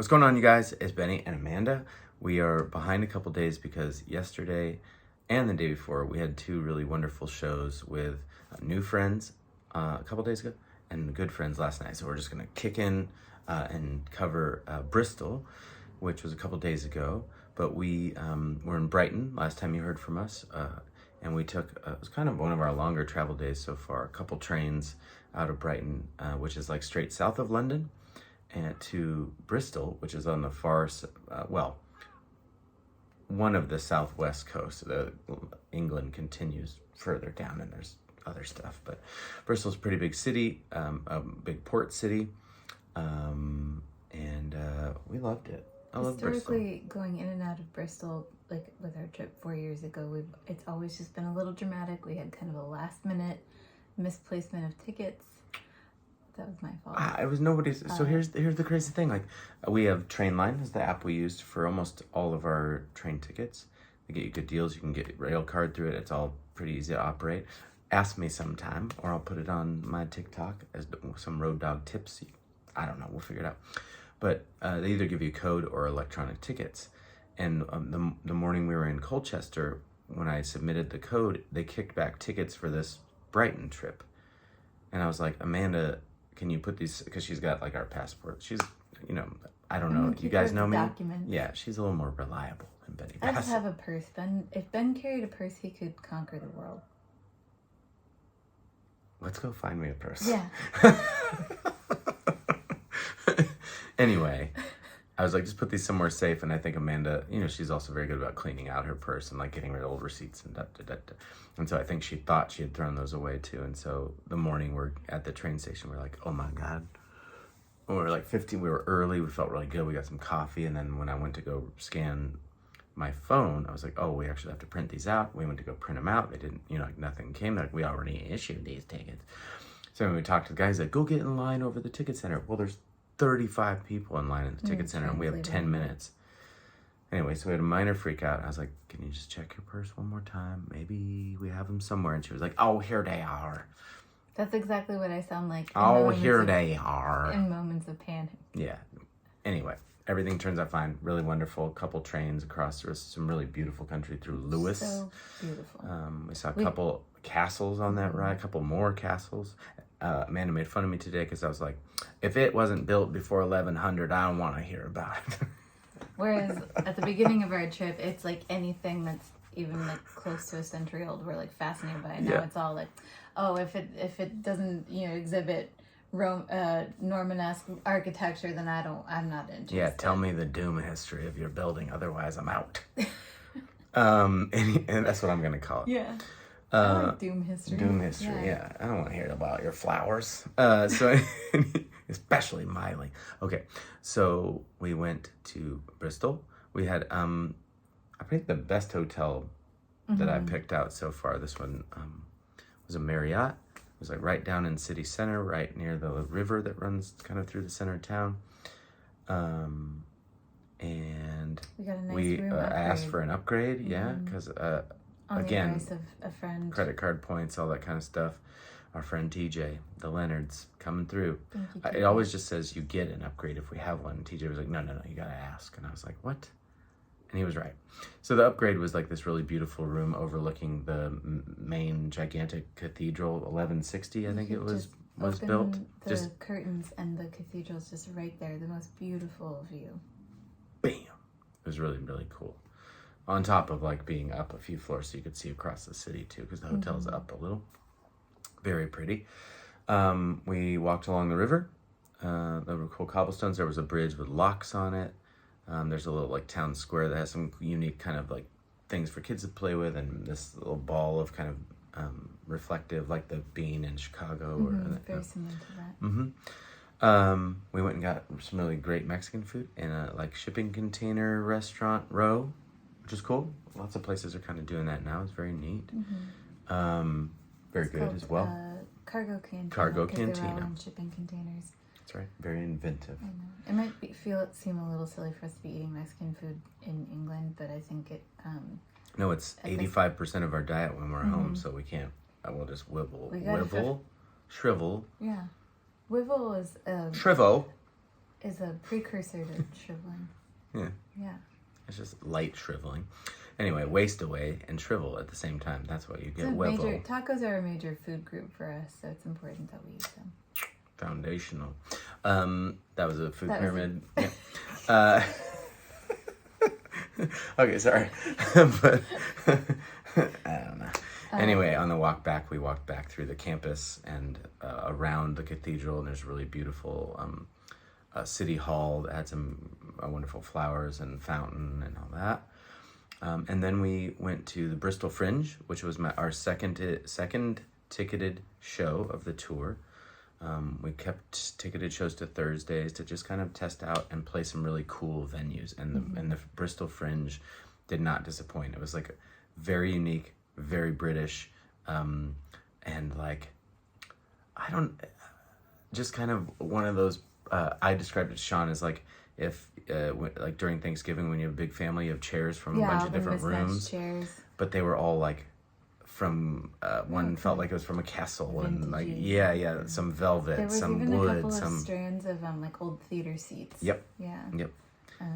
What's going on, you guys? It's Benny and Amanda. We are behind a couple days because yesterday and the day before we had two really wonderful shows with new friends a couple days ago and good friends last night. So we're just going to kick in and cover Bristol, which was a couple days ago. But we were in Brighton last time you heard from us. And we took, it was kind of one of our longer travel days so far, a couple trains out of Brighton, which is like straight south of London, and to Bristol, which is on the far, one of the southwest coast. England continues further down, and there's other stuff. But Bristol's a pretty big city, a big port city, and we loved it. I love Bristol. Historically, going in and out of Bristol, like with our trip 4 years ago, it's always just been a little dramatic. We had kind of a last-minute misplacement of tickets. That was my fault. It was nobody's. So here's the crazy thing. Like, we have Trainline is the app we used for almost all of our train tickets. They get you good deals. You can get rail card through it. It's all pretty easy to operate. Ask me sometime, or I'll put it on my TikTok as some road dog tips. I don't know. We'll figure it out. But they either give you code or electronic tickets. And the morning we were in Colchester, when I submitted the code, they kicked back tickets for this Brighton trip. And I was like, Amanda, can you put these, because she's got like our passport. She's, I don't know. You guys know me? Documents. Yeah, she's a little more reliable than Benny. I just have a purse. If Ben carried a purse, he could conquer the world. Let's go find me a purse. Yeah. Anyway, I was like, just put these somewhere safe. And I think Amanda, she's also very good about cleaning out her purse and like getting rid of old receipts and And so I think she thought she had thrown those away too. And so the morning we're at the train station, we're like, oh my God. When we were like 15, we were early. We felt really good. We got some coffee. And then when I went to go scan my phone, I was like, oh, we actually have to print these out. We went to go print them out. They didn't, like nothing came. Like, we already issued these tickets. So when we talked to the guys, like, go get in line over the ticket center. Well, there's 35 people in line in the ticket center, and we have 10 minutes. Anyway, so we had a minor freak out. I was like, can you just check your purse one more time? Maybe we have them somewhere. And she was like, oh, here they are. That's exactly what I sound like. Oh, here they are. In moments of panic. Yeah. Anyway, everything turns out fine. Really wonderful. A couple trains across some really beautiful country through Lewis. So beautiful. We saw a couple castles on that ride, a couple more castles. Amanda made fun of me today because I was like, if it wasn't built before 1100, I don't want to hear about it. Whereas at the beginning of our trip, it's like anything that's even like close to a century old, we're like fascinated by it. Now it's all like, oh, if it doesn't exhibit Norman-esque architecture, then I'm not interested. Yeah, tell me the doom history of your building, otherwise I'm out. And that's what I'm gonna call it. Yeah. I like doom history. Doom history, yeah. I don't want to hear about your flowers. Especially Miley. Okay, so we went to Bristol. We had, I think the best hotel that I picked out so far, this one was a Marriott. It was like right down in city center, right near the river that runs kind of through the center of town. And we got a nice we room asked for an upgrade, because again, the advice of a friend. Credit card points, all that kind of stuff. Our friend TJ, the Leonards, coming through. Thank you, It always just says you get an upgrade if we have one. And TJ was like, no, you gotta ask. And I was like, what? And he was right. So the upgrade was like this really beautiful room overlooking the main gigantic cathedral, 1160, I think it was built. The curtains and the cathedral's just right there. The most beautiful view. Bam! It was really, really cool. On top of like being up a few floors so you could see across the city too, because the hotel's up a little. Very pretty. We walked along the river. There were cool cobblestones. There was a bridge with locks on it. There's a little like town square that has some unique kind of like things for kids to play with, and this little ball of kind of reflective, like the bean in Chicago. Very similar to that. We went and got some really great Mexican food in a like shipping container restaurant row, which is cool. Lots of places are kind of doing that now. It's very neat. Very It's good called, as well. Cargo Cantina. Cargo They're all Cantina. in shipping containers. That's right. Very inventive. I know. It might seem a little silly for us to be eating Mexican food in England, but I think it. No, it's 85% of our diet when we're home, so we can't. We'll just shrivel. Yeah, Wivel is. Shrivel. is a precursor to shriveling. Yeah. Yeah. It's just light shriveling. Anyway, waste away and shrivel at the same time. That's what you get. Tacos are a major food group for us, so it's important that we eat them. Foundational. That was a food pyramid. Okay, sorry. But I don't know. Anyway, on the walk back, we walked back through the campus and around the cathedral, and there's a really beautiful city hall that had some wonderful flowers and fountain and all that. And then we went to the Bristol Fringe, which was our second ticketed show of the tour. We kept ticketed shows to Thursdays to just kind of test out and play some really cool venues. And the Bristol Fringe did not disappoint. It was like very unique, very British, and like, just kind of one of those, I described it to Sean as like, if like during Thanksgiving when you have a big family, you have chairs from a bunch of different rooms, chairs. But they were all like from one felt like it was from a castle, and like some velvet, some wood, there was even a couple of strands of like old theater seats. Yep. Yeah. Yep.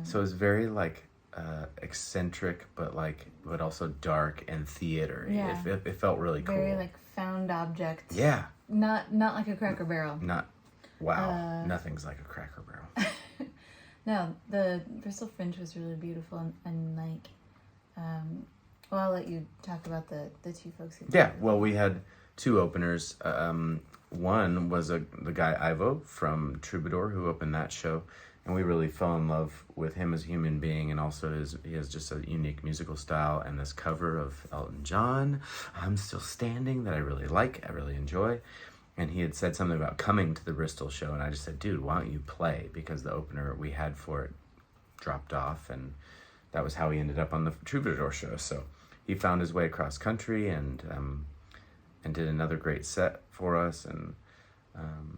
So it was very like eccentric, but also dark and theater. Yeah. It felt really cool. Very like found object. Yeah. Not like a Cracker Barrel. Nothing's like a Cracker Barrel. No, the Bristol Fringe was really beautiful and like, well, I'll let you talk about the two folks who. Yeah, well, we had two openers. One was the guy Ivo from Troubadour who opened that show, and we really fell in love with him as a human being, and also he has just a unique musical style and this cover of Elton John, "I'm Still Standing," that I really like, I really enjoy. And he had said something about coming to the Bristol show, and I just said, dude, why don't you play? Because the opener we had for it dropped off, and that was how he ended up on the Troubadour show. So he found his way across country and did another great set for us. And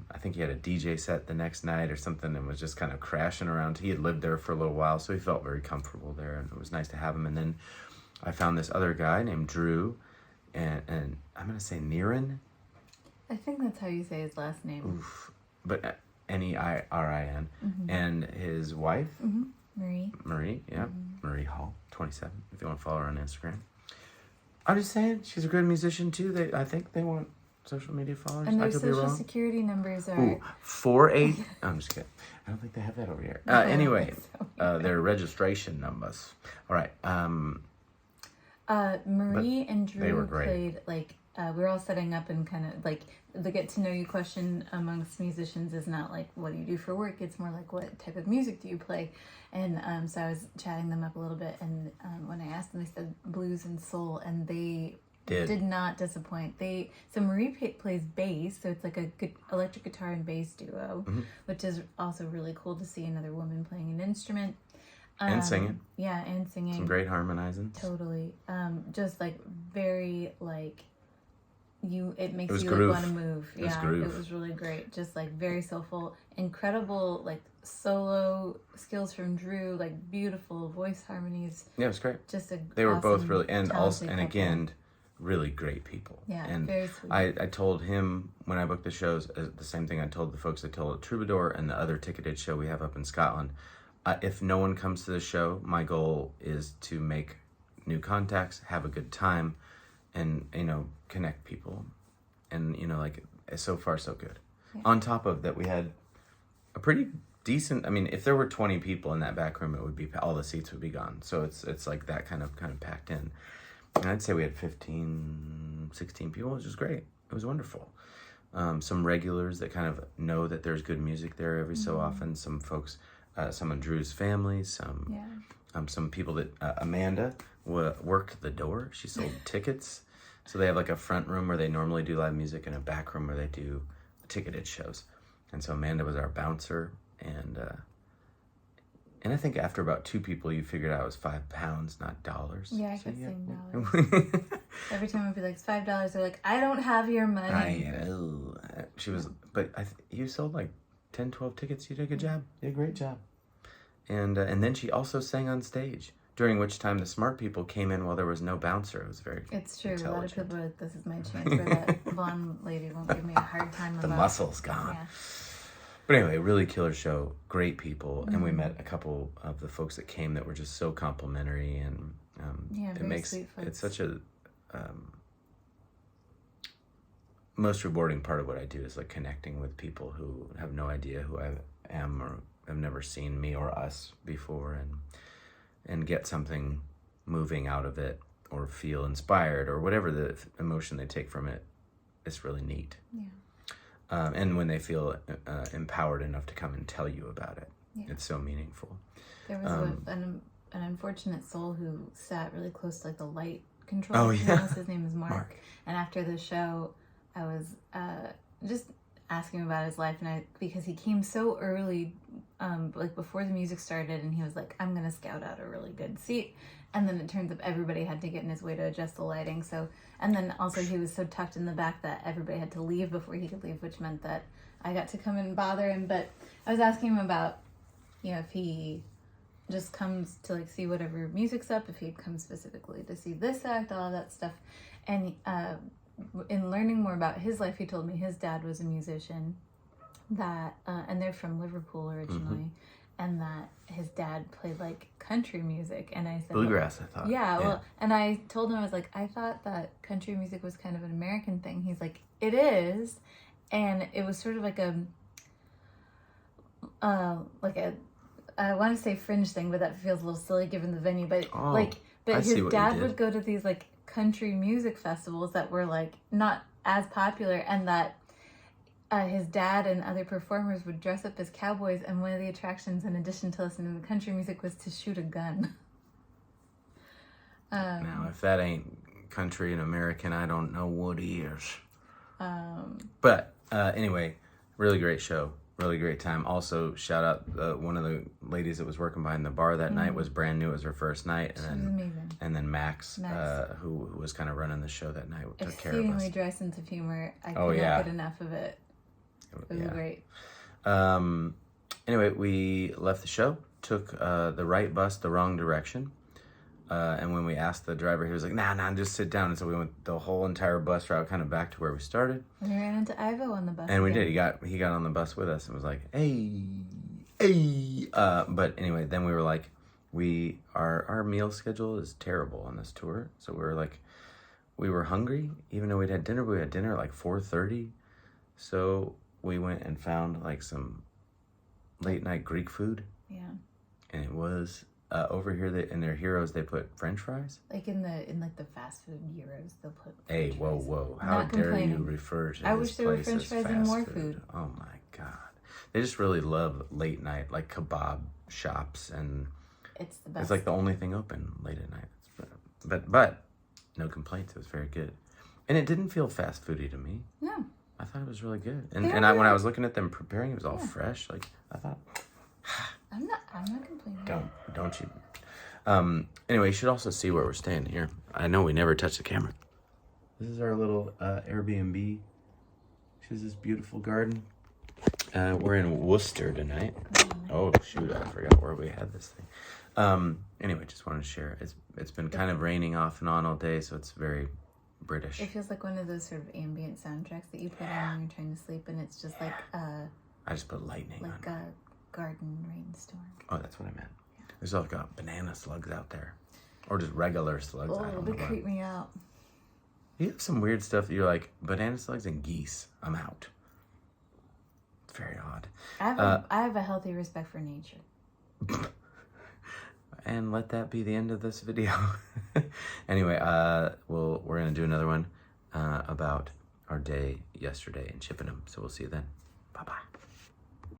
I think he had a DJ set the next night or something, and was just kind of crashing around. He had lived there for a little while, so he felt very comfortable there, and it was nice to have him. And then I found this other guy named Drew, and I'm going to say Neirin. I think that's how you say his last name. Oof. But Neirin. And his wife, Marie, yeah. Marie Hall, 27, if you want to follow her on Instagram. I'm just saying, she's a good musician too. I think they want social media followers. And their I could be social wrong. security numbers are... 48. I'm just kidding. I don't think they have that over here. Anyway, their registration numbers. All right. Marie and Drew great. played like... we were all setting up, and kind of like the get to know you question amongst musicians is not like what do you do for work, it's more like what type of music do you play. And so I was chatting them up a little bit, and when I asked them, they said blues and soul, and they did not disappoint. So Marie plays bass, so it's like a good electric guitar and bass duo, which is also really cool to see another woman playing an instrument. And singing. Yeah, and singing. Some great harmonizing. Totally. Just like very like... it makes you groove. want to move. It was really great. Just like very soulful, incredible like solo skills from Drew, like beautiful voice harmonies. Yeah, it was great. They were both really, and couple. again, really great people. Yeah, and very sweet. I told him when I booked the shows the same thing I told the folks I told at Troubadour and the other ticketed show we have up in Scotland. If no one comes to the show, my goal is to make new contacts, have a good time, and connect people, and like so far so good. Yeah. On top of that, we had a pretty decent. I mean, if there were 20 people in that back room, it would be all the seats would be gone. So it's like that kind of packed in. And I'd say we had 15, 16 people, which was great. It was wonderful. Some regulars that kind of know that there's good music there every so often. Some folks, some of Drew's family, some people that Amanda worked the door. She sold tickets. So they have like a front room where they normally do live music and a back room where they do ticketed shows. And so Amanda was our bouncer, and I think after about 2 people, you figured out it was £5, not dollars. Yeah, I kept saying dollars. Every time I'd be like, it's $5. They're like, I don't have your money. I know. She was, but you sold like 10, 12 tickets. You did a good job. You did a great job. And then she also sang on stage. During which time the smart people came in while there was no bouncer. It was very It's true. A lot of people are like, this is my chance, where that blonde lady won't give me a hard time about the muscle's gone. But anyway, really killer show, great people, and we met a couple of the folks that came that were just so complimentary, and it very makes sweet folks. it's such a most rewarding part of what I do is like connecting with people who have no idea who I am or have never seen me or us before, and get something moving out of it or feel inspired or whatever the emotion they take from it. It's really neat. Yeah. And when they feel empowered enough to come and tell you about it, it's so meaningful. There was an unfortunate soul who sat really close to like the light control. Oh, yeah. His name is Mark. And after the show, I was just asking him about his life, and because he came so early, like before the music started, and he was like, "I'm gonna scout out a really good seat." And then it turns up everybody had to get in his way to adjust the lighting. So, and then also he was so tucked in the back that everybody had to leave before he could leave, which meant that I got to come and bother him. But I was asking him about, if he just comes to like see whatever music's up, if he'd come specifically to see this act, all of that stuff. And in learning more about his life, he told me his dad was a musician that, and they're from Liverpool originally, and that his dad played like country music. And I said, Bluegrass, I thought. Yeah, well, and I told him, I was like, I thought that country music was kind of an American thing. He's like, it is. And it was sort of like a I want to say fringe thing, but that feels a little silly given the venue. But his dad would go to these like country music festivals that were like not as popular, and that his dad and other performers would dress up as cowboys, and one of the attractions, in addition to listening to country music, was to shoot a gun. Now, if that ain't country and American, I don't know what is. But anyway, really great show. Really great time. Also, shout out one of the ladies that was working behind the bar that night was brand new. It was her first night. And then, amazing. And then Max. Who was kind of running the show that night, took care of us. Exceedingly dry sense of humor. I could not get enough of it. It was great. Anyway, we left the show, took the right bus the wrong direction. And when we asked the driver, he was like, nah, just sit down. And so we went the whole entire bus route kind of back to where we started. And we ran into Ivo on the bus. And we did. He got on the bus with us and was like, hey. But anyway, then we were like, our meal schedule is terrible on this tour. So we were like, we were hungry, even though we'd had dinner. We had dinner at like 4:30. So we went and found like some late night Greek food. Yeah. And it was... over here, in their heroes, they put French fries. Like in the fast food heroes, they'll put. Hey, whoa! How dare you refer to? I wish there were French fries and more food. Oh my god, they just really love late night, like kebab shops, and it's the best. It's like the only thing open late at night. But no complaints. It was very good, and it didn't feel fast foody to me. No, I thought it was really good, and when I was looking at them preparing, it was all fresh. Like I thought. I'm not complaining. Don't you? Anyway, you should also see where we're staying here. I know we never touch the camera. This is our little Airbnb. Which is this beautiful garden. We're in Worcester tonight. Oh shoot, I forgot where we had this thing. Anyway, just wanted to share. It's been kind of raining off and on all day, so it's very British. It feels like one of those sort of ambient soundtracks that you put on when you're trying to sleep, and it's just like I just put lightning on. Like a garden rainstorm. Oh, that's what I meant. Yeah. There's like banana slugs out there, or just regular slugs. Oh, they creep me out. You have some weird stuff that you're like banana slugs and geese. I'm out. It's very odd. I have a healthy respect for nature. And let that be the end of this video. Anyway, we're gonna do another one about our day yesterday in Chippenham. So we'll see you then. Bye bye.